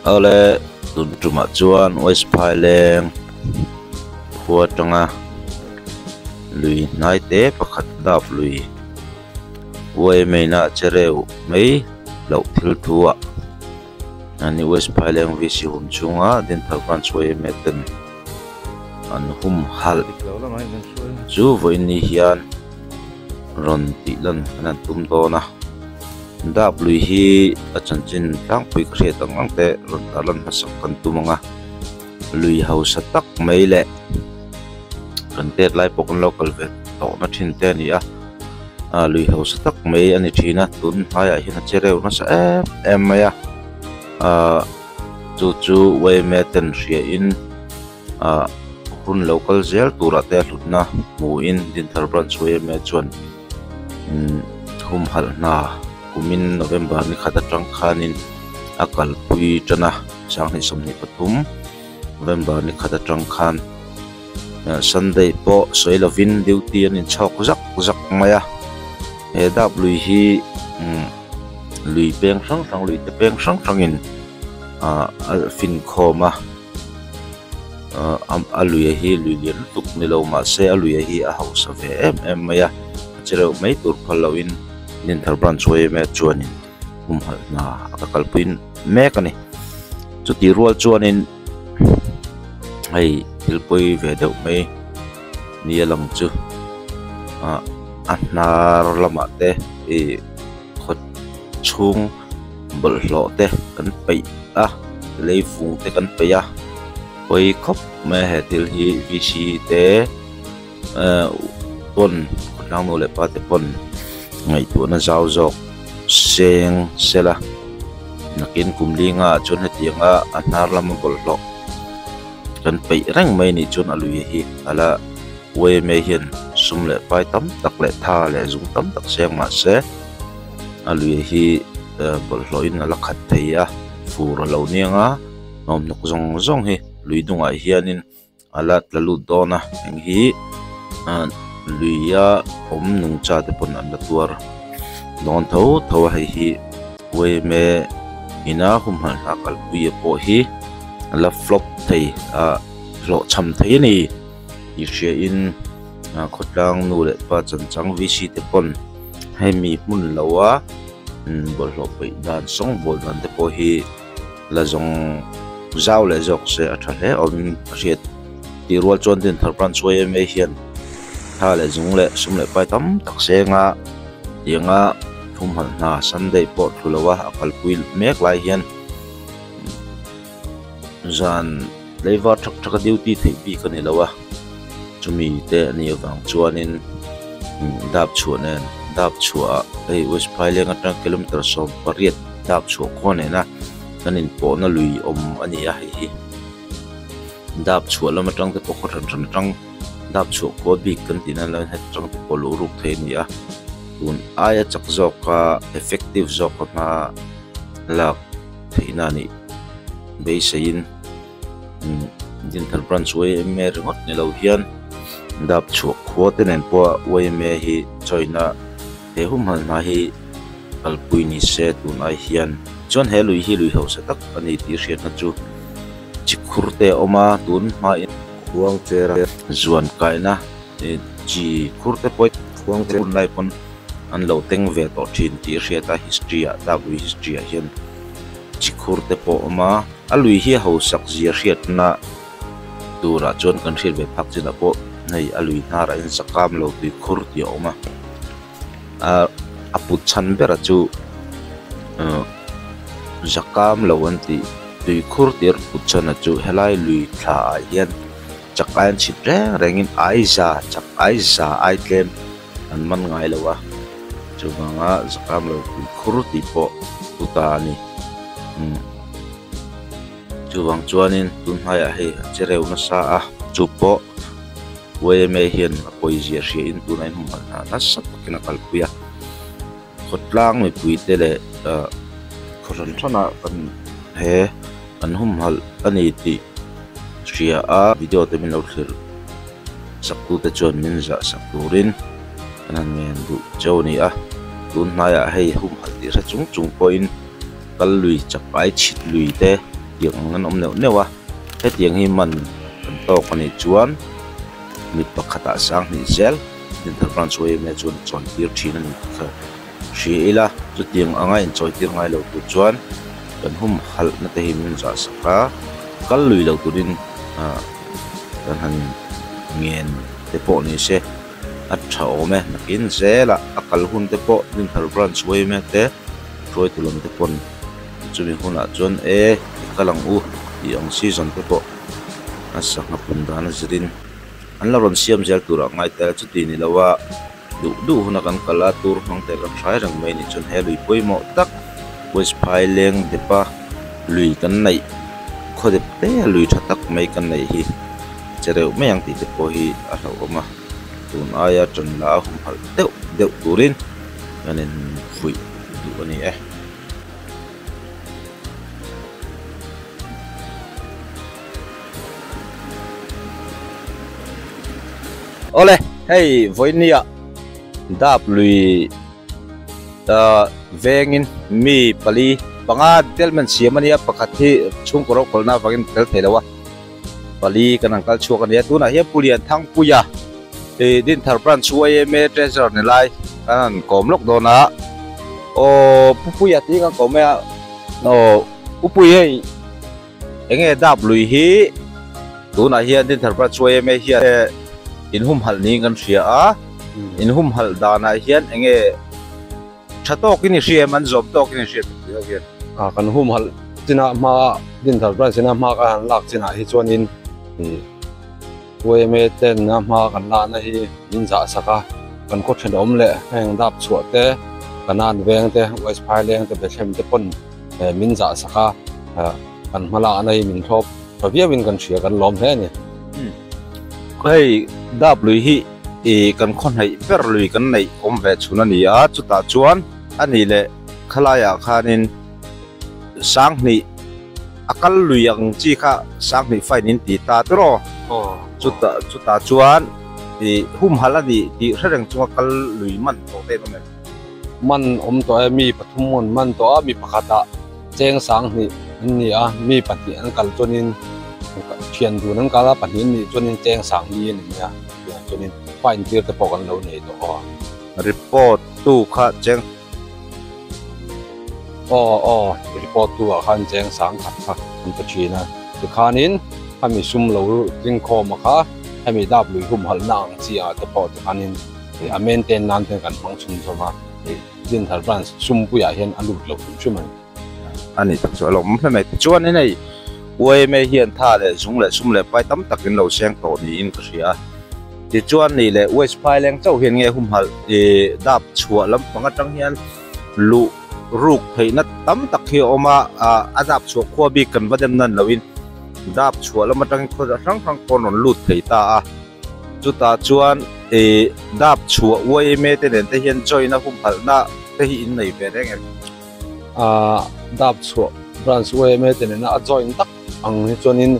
ale tun tuma chuan West Pailing khua tanga lui nai te pakhat dap lui wei meina chereu mei lo thil thua ani West Pailing visi hum chunga din thalpan choi meten an hum hal chu voini hian ron ti lan anan tum dona dap lui hi achan chin tlang pui khre tang angte ron talan hasak kan tumanga lui hausa tak mai le kan te lai pokon local vet to na thin te ni a lui hausa tak mai ani thina tun haya hina chereu na sa em maya chu wei meten ria in hun local zel tura te hlutna mu in din thar branch wei me chuan hum hal na kumin November ni khata tang khanin akal pui tana chang ni somni pathum November ni khata tang khan Sunday po soilovin duty an in chok zak maya e dap lui hi lui peng sang lui te peng sang in fin khoma alui hi lui lian tuk ni lo ma se alui hi a house ve em maya chero mai tur phalawin nin thar branch wei me chuanin hal na akakalpuin me kani chuti rual chuanin ai tilpui ve deuh mai ni alang chu anar lama te khot chung bol hlo te kan pei leifung te kan peya oi khop me he til hi vc te pon khotlang no le pa te pon ngai tu na zau zok seng sela nakin kumlinga chon hetianga anar lama bol hlo kan pei rang mai ni chon alui hi ala we me hian sum le pai tam tak le tha le zung tam tak seng ma se alui hi bol hlo in ala khat theia fur lo nianga nom nok zong hi lui dunga hianin ala tlalu dona eng hi luia nung cha te pon an tuar don tho hi we me ina hum hal akal pui po hi la flop thei lo cham thei ni isia in khotlang nu le pa chan chang vc te pon hemi mun lawa bol lo pe dan song bol dan te po hi la zong zau le jok se athale om riat ti rual chon din thar pran choi me hian tha le zung le sum le pai tam tak senga yenga thum hal na Sunday po thulawa akal puil mek lai hian zan leiwa thak duty thei bi kani lawa chumi te ni wang chuanin dap chuanen dap chua ei West Pailing atang kilometer som pariat dap chu khone na kanin po na lui ani a hi dap chu lama tang te pokot ran tang dap chu ko bi kan tina la het tang te polo ruk the ni a tun aya chak zoka effective zoka na la theina ni be sein din thar branch we me ringot ni lo hian dap chu kho te nen po we me hi choina te hum hal na hi alpui ni se tu na hian chon he lui hi lui ho se tak ani ti riat na chu chikhurte oma tun ma in huang chera zuan kaina chi khurte poi huang che un lai pon an lo teng ve to thin ti riata history da bu history hian chikhurte po oma alui hi ho sak zia riat na tura chon kan thil ve phak china po nei alui na ra in sakam lo ti khur ti oma aput chan bera chu zakam lawanti tui khur tir puchana chu helai lui tha hian chakain chitre rengin aiza chak aiza aitlem an man ngai lawa chunganga zakam lo tui khur ti po utani chuwang chuanin tun haya he chereu na sa chu po we me hian poizia ria in tunain hum na sat kina kalpuya khotlang me puite le khoran thana kan he an hum hal ani ti ria a video te min lo thil saktu te chon min za sakturin anan ngen du choni tun haya hei hum hal ti ra chung chung point kal lui chapai chit lui te tiếng ngân neu neu à cái tiếng hi man to con này chuan mit pakhata sang ni zel din thar branch way me chuan chon tir thin ani kha shila chu tiếng angai in choi tir ngai lo tu chuan kan hum hal na te hi min za saka kal lui lo tu din kan han ngien te po ni se at thao me nakin zela akal hun te po din thar branch way me te troi tulom te pon chumi huna chuan kalang u i ang season te po asa ngapun dan zrin an la ron siam zel tura ngai ta chu ti ni lawa du huna kan kala tur hong te kan thai rang mai ni chun he lui poimo tak west phai leng de pa lui kan nei khode te lui tha tak mai kan nei hi chereu me yang ti te po hi a lo ma tun aya chun la hum hal deu turin kanen fui du ani ole hey voinia dap lui vengin mi pali panga telmen siamania pakhathi chung korok kolna wagin tel thelawa pali kanang kal chuak ania tuna hi pulian thang puya din thar branch way me treasure ne lai kan kom lok dona o pupuya ti kan kom ya no pupui hei enge dap lui hi tuna hian din thar branch way me hi in hum hal ni kan ria a in hum hal dana hian enge thatok ni ria man job tok ni ria tu hian kan hum hal china ma din thar branch china ma ka lak china hi chuanin we me ten na ma kan la na hi in za saka kan ko thendom le heng dap chuat te kanan veng te west phai leng te bethem te pon min za saka kan mala nei min thop pavia win kan ria kan lom he ni cái đáp lui hi kan khon hai per lui kan nei om ve chuna ni a chuta chuan ani le khalaya khanin sang ni akal lui yang chi kha sang ni fai nin ti ta tro chuta chuan hum halani ti reng chunga kal lui man to te no me man om to mi pathum mon man to mi pakhata cheng sang ni a mi pati an kal chonin thian du nan kala pahin ni chonin cheng sang ni ni ya chonin fine tir te pokan lo nei to report tu kha cheng report tu a khan cheng sang khat kha an to china ti khanin ami sum lo ring kho ma kha ami dap lui hum hal nang chi a te po ti khanin a maintain nan te kan hang chun so ma din thar branch sum pu ya hian alu lo chum ani tak so lo mhle mai chuan nei way me hian tha le sum le pai tam takin lo seng to ni in ka ria ti chuan ni le west phai leng chau hian nge hum hal dap chua lam panga tang hian lu ruk theina tam tak hi oma adap chua khwa bi kan vadem nan lawin dap chua lam tang kho rang konon lut thei ta a chuta chuan dap chua way me te nen te hian joina hum hal na te hi in nei ve reng dap chua branch way me te nen a join tak ang hi chonin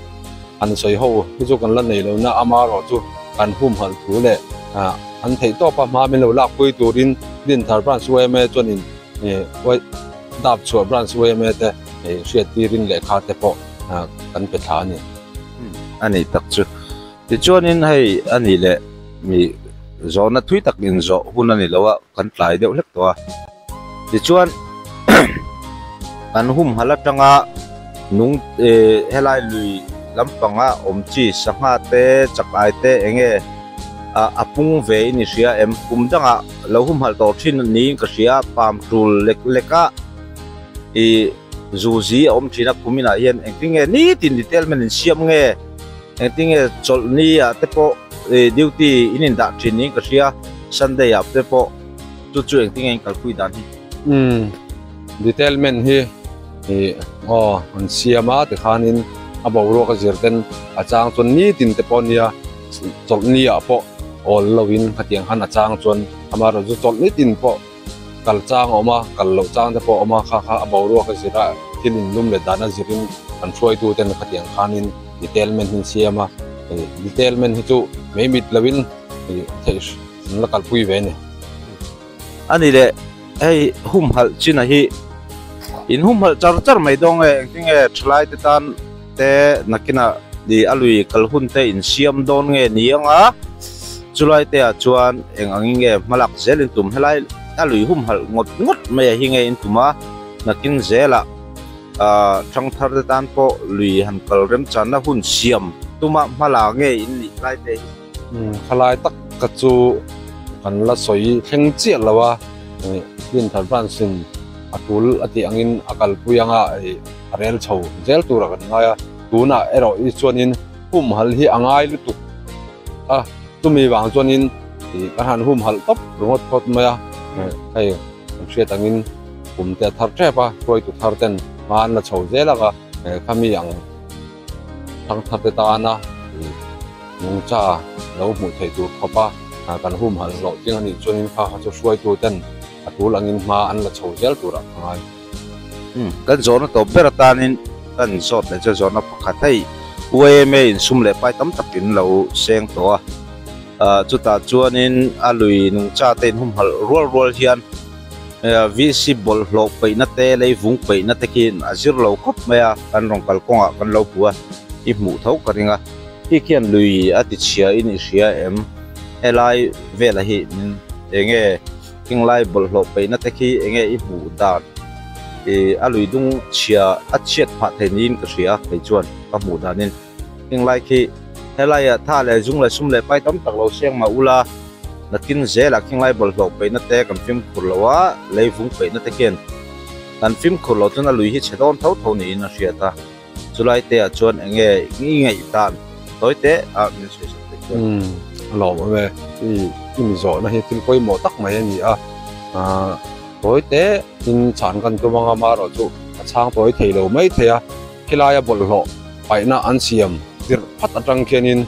an soi ho hi chu kan la nei lo na ama ro chu kan hum hal thu le an thei to pa ma min lo lak pui turin din thar branch way me chonin wai dap chua branch way me te hriat tirin le kha te po kan pe tha ni ani tak chu ti chuanin hei ani le mi zona thui tak in zo hun ani lawa kan tlai deuh hlek to ti chuan kan hum hala tanga nung helai lui lampanga omchi sanga te chakai te enge apung ve ni ria em kumdanga lohum hal to thin ni ka ria pam tul leka zuzi om thina kumina yen engtinge ni tin detail men siam nge engtinge chol ni te po duty inin da training ka ria sunday up te po chu engtinge kalpui dan hi detail men hi an siama te khanin abo ro ka zirten achang chon ni tin te ponia chol ni a po ol lowin khatiang han achang chon amaro chu chol ni tin po kal chang oma kal lo chang te po oma kha abo ro ka zira kilin lum le dana zirin an throi tu ten khatiang khanin detail men hin siama detail men hi chu me mit lawin theish la kal pui ve ne ani le hei hum hal china hi in hum hal char char mai dong e tinge thlai te tan te nakina di alui kalhun te in siam don nge nianga chulai te a chuan eng anginge malak zelin tum helai alui hum hal ngot ngot me hinge in tuma nakin zela thang thar te tan po lui han kal rem chan na hun siam tuma mala nge in li lai te khalai tak ka chu kan la soi theng chi lawa yin thar ban sin atul ati angin akal puyanga arel chho zel tura kan ngaya tuna ero I chuanin hum hal hi angai lu tu tumi wang chuanin kan han hum hal top rongot thot maya ai hriat angin hum te thar trepa koi tu thar ten man la chho zela ga khami ang thang thar te ta na nung cha lo mu thei tu khopa kan hum hal lo ting ani chuanin kha chu suai tu ten atul angin ma an la chho zel tura ngai kan zona to beratanin kan zot le cha zona pakhathai ueme in sumle pai tam tapin lo seng to chuta chuanin alui nung cha ten hum hal rol hian visible lo pe na te le vung pe na te kin azir lo khop maya kan rong kal konga kan lo puwa I mu thau karinga hi kian lui ati chia in sia em elai vela hi enge king lai bol lo pe na te ki enge I mu dan alui dung chia achet pha thenin ka sia kai chuan ka mu danin king lai ki helai tha le jung le sum le pai tam tak lo siang ma ula nakin zela king lai bol lo pe na te kan film khurlawa le vung pe na te ken kan film khurlo tuna lui hi chedon thau thau ni na sia ta chulai te a chuan enge ngai tan toite a min se se lo me I mi zo na hi tin koi mo tak mai ani toite in chan kan tu manga ma ro chu chang toi thei lo mai thea khilaya bol lo pai na an siam tir phat atang khianin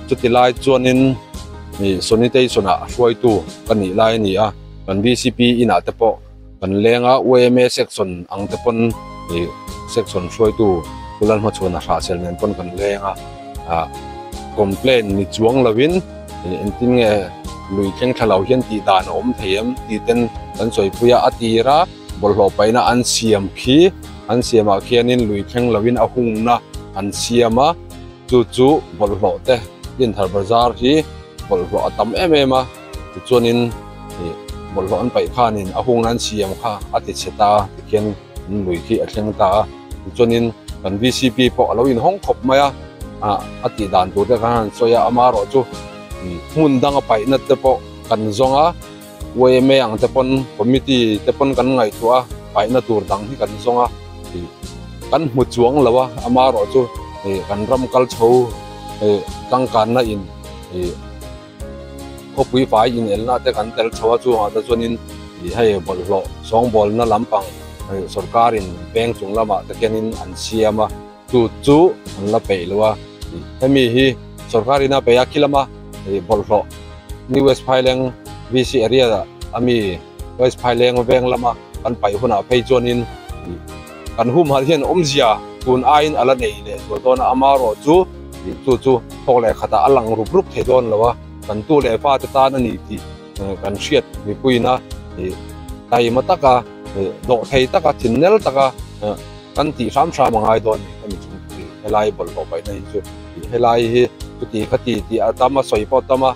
chutilai chuanin ni sanitation a hruai tu kan ni lai ni kan BCP ina te po kan lenga OMA section ang te pon ni section hruai tu kulan ma chuna ha sel nen pon kan lenga complain ni chuang lawin entin nge lui keng thalau hian ti dan om theim ti ten kan soi puya atira bol hlo paina an siam khi an siama khianin lui keng lawin a hung na an siama chu bol hlo te yin thar bazar hi bol hlo atam em chuanin bol hlo an pai khanin a hung an siam kha ati cheta khian lui khi a thleng ta chuanin kan VCP po alo in hong khop maya ati dan tu te kan soya amaro chu mun dang pai na te po kan zonga OMA ang te pon committee te pon kan ngai tua pai na tur dang hi kan zonga kan mu chuang lawa amaro chu kan ram kal chho tang kan na in khopui fai in elna te kan tel chho chu ha ta chuanin hai bol lo song bol na lampang sarkarin bank chung lama te kenin an siama chu an la pe lawa hemi hi sarkarina pe yakilama bol lo ni West Phaileng VC area ami West Phaileng veng lama kan pai huna phei chuanin kan hum hal hian omzia tun ain ala nei le so don amaro chu thok le khata alang rup the don lawa kan tu le fa ta tan ani ti kan hriat mi puina tai mataka do thei taka thinnel taka kan ti sam mangai don ani chung helai bol lo pai nei chu helai hi ti khati ti atama soi po tama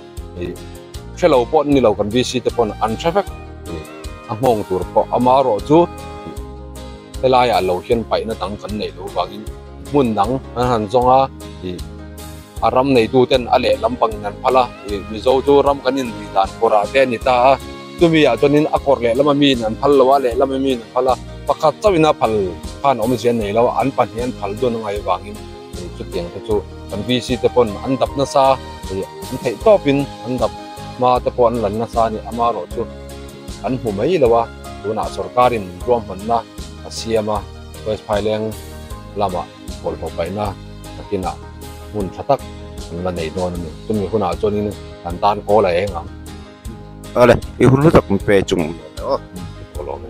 fellow pot ni lo kan VC te pon an traffic among tur po amaro chu helai a lo hian pai na tang kan nei lo wangin mun nang han zonga aram nei tu ten ale lampang nan phala mi zo chu ram kanin ri dan pora te ni ta tumi a chonin akor le lama mi nan phal lawa le lama mi nan phala pakhat chawina phal khan om jen nei lo an pan hian phal don ngai wangin chu tiang te chu kan VC te pon an dap na sa an thei topin an dap ma te pon lan na sa ni amaro chu an hu mai lawa tuna sarkarin rom manna asiama West Phaileng lama bol ho paina takina mun thatak la nei don ni tumi huna chonin kan tan ko la enga ale I hunu tak pe chung ko lo me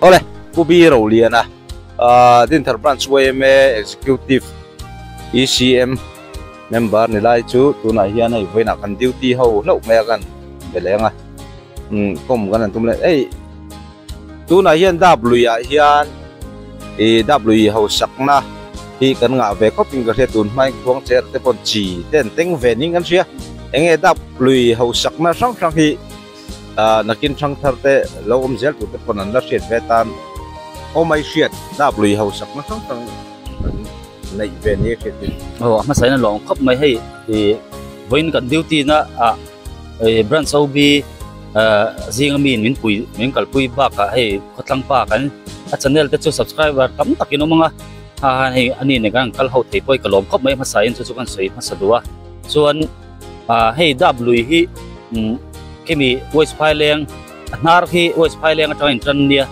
ole kubi ro lian din thar branch YMA executive ECM member ni lai chu tuna hian ai voina kan duty ho lo me kan belenga kom kan tum le ei tuna hian W ya hian W ho sakna hi kan nga ve coping ka he tun mai kuang cher te pon chi ten teng vening kan sia enge W ho sakna sang sang hi nakin sang thar te lo zel tu te pon an la shet vetan o mai shet W ho sakna sang sang nei ve ni shet mà sai na long khop mai hay thì voin kan duty na branch OB riêng mình kal pui ba ka hay khotlang pa kan channel te chu subscriber kam takin mga hay ani ne gang kal ho thei poi kalom khop mai ma sai chu kan soi ma sadua chuan hay W hi kimi voice file leng nar hi voice file leng atang intran nia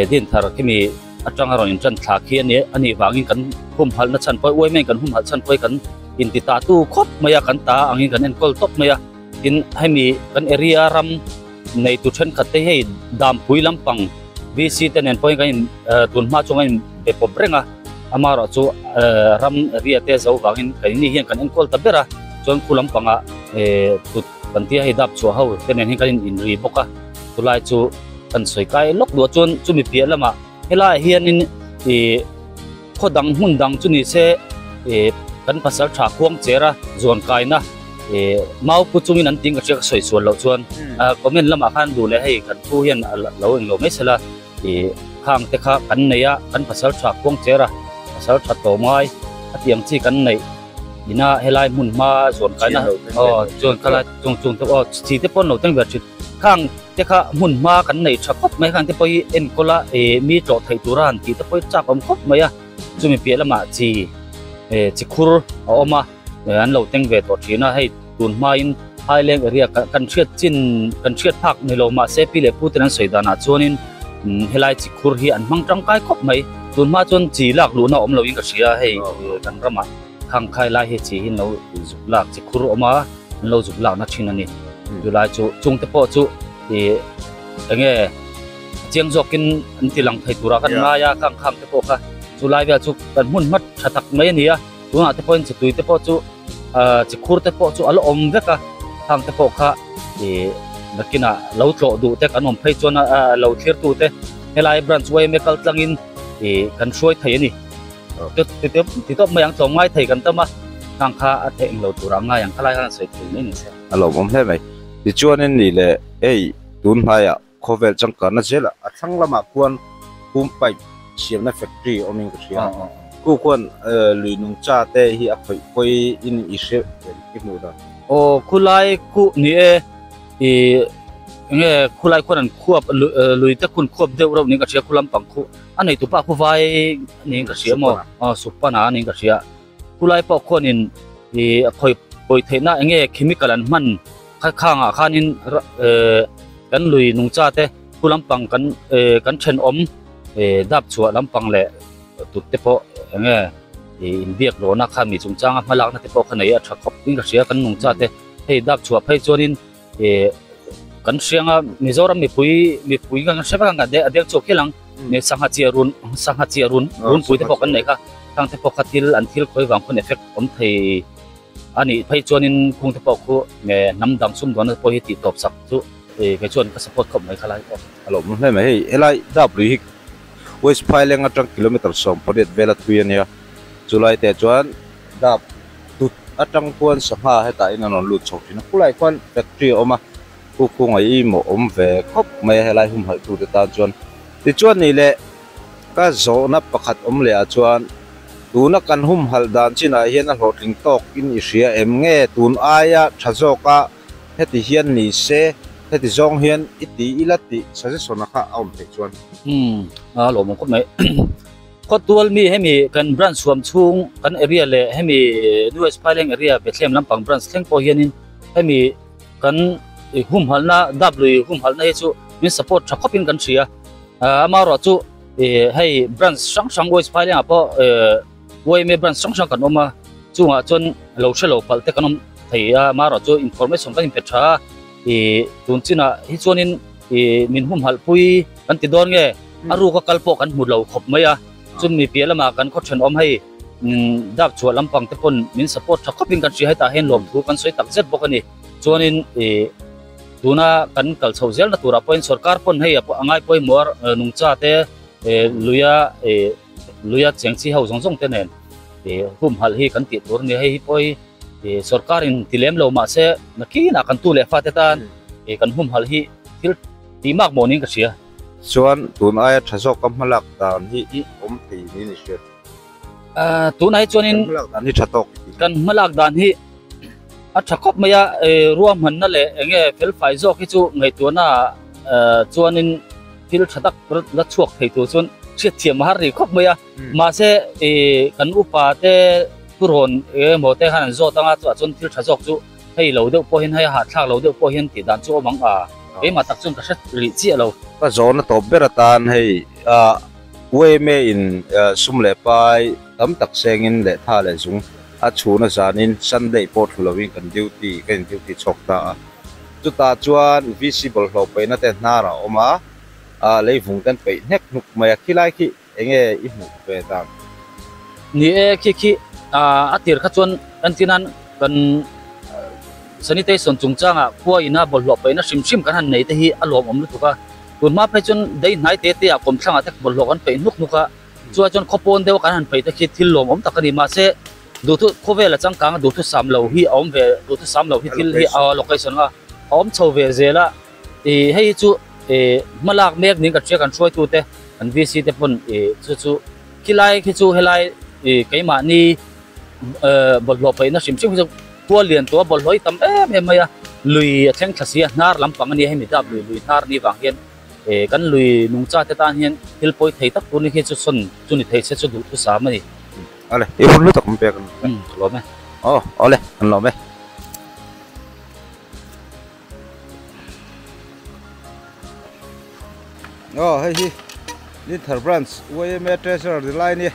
din thar kimi atang ron intran thla khi ani ani wangin kan hum hal na chan poi men kan hum hal chan poi kan in ti ta tu khop maya kan ta angin kan en kol top maya in hemi kan area ram nei tu chen khate hei dam pui lampang VC ten en poi kan tun ma chungain be pobrenga amaro chu ram area te zo wangin kan ni hian kan en kol tabera chon kulam panga tu pantia hi dap chu ho ten en kan in ri boka tulai chu kan soi kai lok do chon chu mi pia lama hela hian in khodang hundang chu ni se kan pasal tha khuang chera zon kai na mau pu chungin an ting ka chek soi sual lo chuan comment lama khan du le hei kan thu hian lo eng lo mesela khang te kha kan neya kan pasal tha khuang chera pasal tha to mai atiang chi kan nei ina helai mun ma zon kai na zon kala chung chung te chi te pon lo teng ver chit khang te kha mun ma kan nei tha khop mai khang te poi en kola mi tro thei turan ti te poi chap am khop mai chumi pia lama chi chikhur oma an lo teng ve to thina hei tun ma in highland area kan thiat phak ni lo ma se pi le pu ten soi dana chonin helai chikhur hi an mang tang kai khop mai tun ma chon chi lak lu na om lo in ka sia hei kan rama khang khai lai he chi hin lo zup lak chikhur oma an lo zup lak na thin ani julai chu chung te po chu enge chiang jokin an tilang thei tura kan ma ya khang te po kha julai ve chu kan mun mat thatak mai ania tuna te point chu tui te po chu chikhur te po chu alo om veka khang te po kha nakina lo tlo du te kan om phei chona lo thir tu te helai branch way mekal tlangin kan shroi thei ani ti top mayang chong ngai thei kan tama khang kha a the lo tura nga yang khalai han sei thei ni se alo om he mai ti chuan ni le ei tun haya khovel chang ka na jela athang lama kuan kum pai siam na factory oming ka sia ku kuan lui nung cha te hi a khoi in ise ki mu da khulai ku ni nge khulai khuan khuap lui te khun khuap deu ro ni ka sia khulam pang khu anei tu pa khu vai ni ka sia mo supana ni ka sia khulai pa khon in khoi poi theina nge chemical an man khanga khanin kan lui nung cha te khulam pang kan chen om dap chua lampang le tut te po nge in biak lo na kha mi chung chang malak na te po khanai a tha khop in ka sia kan nung cha te hei dap chua phei chonin kan sianga mizoram mi pui kan seba kan de adek chok hilang ne sangha chi run pui te po kan nei kha tang te po khatil an thil khoi wang khun effect om thei ani phei chonin khung te po khu nge nam dang sum don po hi ti top sak chu ke chon ka support khop mai khalai ko alo me mai hei elai w hi west phailenga tang kilometer som podet vela tuya July te chuan dap tut atang kuan sangha heta in anon lut chok thina kulai kwan factory oma ku ngai mo om ve khop mai helai hum hai tu te ta chuan ti chuan ni le ka zo na pakhat om le a chuan tuna kan hum hal dan china hian a hotling tok in isia em nge tun aya thazoka heti hian ni se heti zong hian iti ilati suggestion kha aum te chuan lo mo ko mai khotwal mi hemi kan branch suam chung kan area le hemi US Pileng area Bethlehem lampang branch thleng po hianin hemi kan hum halna W hum halna he chu min support thakopin kan thria amaro chu hei branch sang US Pileng apo way me branch sang kan oma chunga chon lo shelo palte kanom thei amaro chu information kan petra tunchina hi chonin min hum hal pui kan ti don nge aru ka kalpo kan mulo khop maya chun mi pia lama kan khothan om hai dap chu lampang te pon min support thakopin kan chi hai ta hen lom thu kan soi tak zet bokani chuanin tuna kan kal chhozel na tura point sarkar pon hei angai poi mor nungcha te luya chengchi hau zong te nen hum hal hi kan ti tur ni hei poi sarkar in tilem lo ma se nakina kan tu le fa te tan kan hum hal hi til timak morning ka sia chuan tun ai thazok kam halak dan hi om ti ni ni she tunai chuanin halak dan hi thatok kan malak dan hi a thakop maya ruam han na le enge fel fai zo ki chu ngai tu na chuanin thil thatak la chuak thei tu chun chiat thiam har ri khop maya ma se kan upa te turon mote han zo tanga chu chun thil thazok chu hei lo deuh po hin hei ha thak lo deuh po hin ti dan chu mang ma tak chun ka sat ri chi lo ka zona to beratan hei we me in sumle pai tam tak seng in le tha le zung a chuna zanin Sunday port flowing kan duty chokta chu ta chuan visible hlo pe na te na ra oma leivung kan pe nek nuk mai khilai khi enge I mu pe ta ni khi atir kha chuan antinan kan sanitation chungchanga khua ina bol lo pe na sim kan han nei te hi alom om lu tuka kun ma pe chun dei nai te a kom thlanga tek bol lo kan pe nuka chua chon khopon deu kan han pe te khi thil lom om takani ma se du thu khovel chang kang du thu sam lo hi om ve du thu sam lo hi thil hi location a om chho ve zela hei chu malak mek ning ka che kan choi tu te an vc te pon chu kilai khi chu helai keima ni bol lo pe na sim tua liền tua bol loi tam em maya lui theng thasia nar lampang ani hemi dab lui nar ni wang hian kan lui nungcha te tan hian hil poi thei tak tu ni hi chu son chu ni thei se chu du thu sa mani ale e hun lu tak pe kan lo me ole an lo me hei hi ni thar branch we me treasure the line ni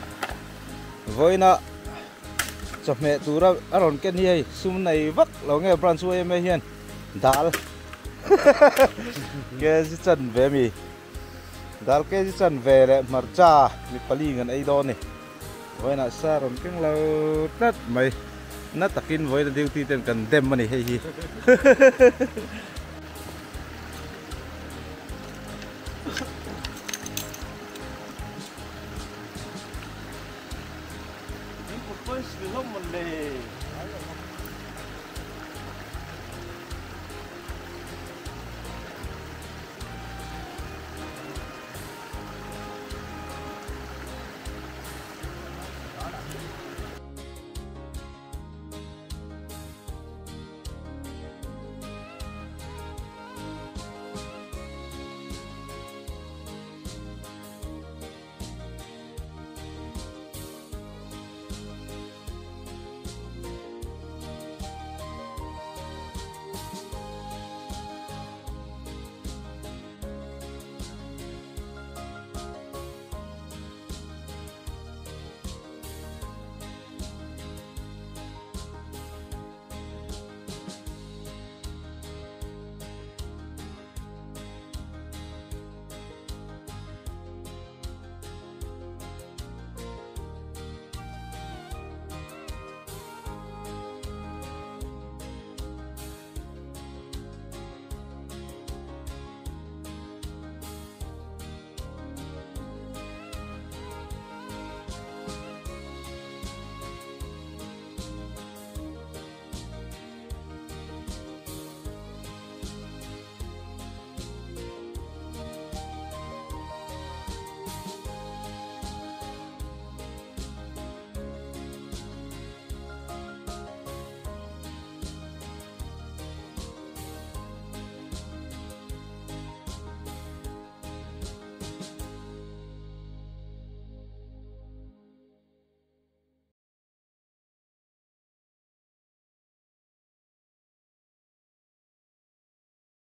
voina chome tura aron ken hi sum nei vak lo nge branch we me hian dal ke ji chan ve mi dal ke ji chan ve le marcha mi pali ngan ai do ni voina saron keng lo tat mai na takin voina duty ten kan dem mani hei hi Pois que vamos ler.